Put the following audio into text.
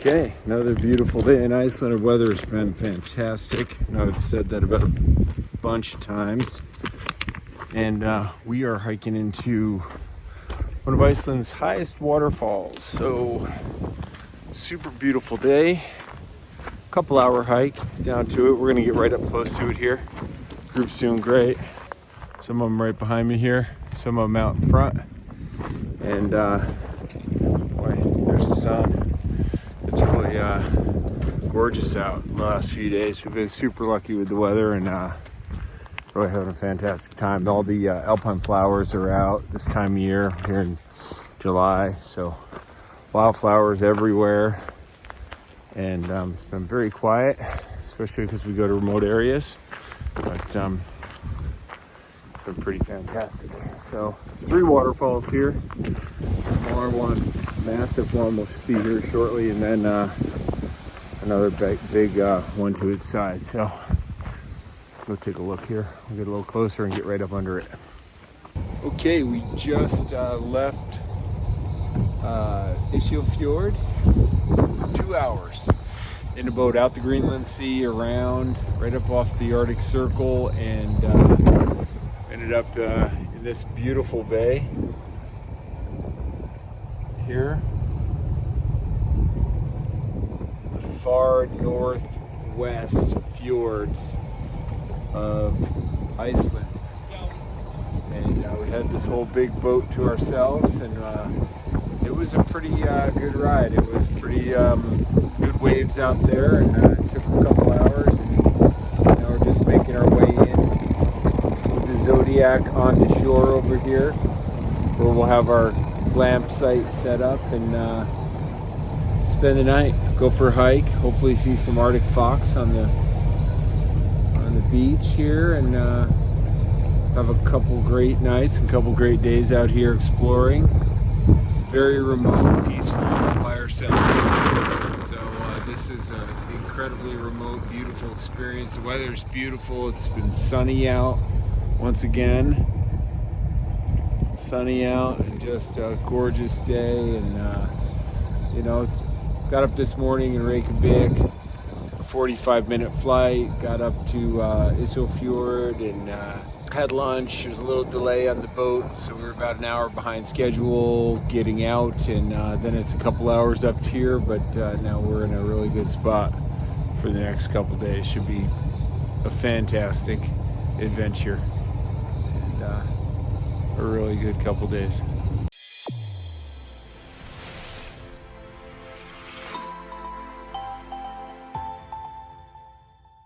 Okay, another beautiful day in Iceland. The weather's been fantastic. I know I've said that about a bunch of times. And we are hiking into one of Iceland's highest waterfalls. So, super beautiful day. Couple hour hike down to it. We're gonna get right up close to it here. Group's doing great. Some of them right behind me here, some of them out in front. And boy, there's the sun. It's really gorgeous out the last few days. We've been super lucky with the weather and really having a fantastic time. All the alpine flowers are out this time of year here in July, so wildflowers everywhere. And it's been very quiet, especially because we go to remote areas, but it's been pretty fantastic. So 3 waterfalls here, smaller one, massive one we'll see here shortly, and then another big one to its side. So let's go take a look here. We'll get a little closer and get right up under it. Okay, we just left Iceland, 2 hours in a boat out the Greenland Sea, around right up off the Arctic Circle, and ended up in this beautiful bay here, the far northwest fjords of Iceland. And we had this whole big boat to ourselves, and it was a pretty good ride. It was pretty good waves out there, and it took a couple hours, and now we're just making our way in with the Zodiac on the shore over here, where we'll have our lamp site set up and spend the night, go for a hike, hopefully see some Arctic fox on the beach here, and have a couple great nights and couple great days out here exploring. Very remote, peaceful, by ourselves. So this is an incredibly remote, beautiful experience. The weather's beautiful. It's been sunny out once again. Sunny out and just a gorgeous day. And got up this morning in Reykjavik, a 45-minute flight. Got up to Iceland and had lunch. There was a little delay on the boat, so we were about an hour behind schedule getting out, and then it's a couple hours up here, but now we're in a really good spot for the next couple days. Should be a fantastic adventure, and a really good couple days.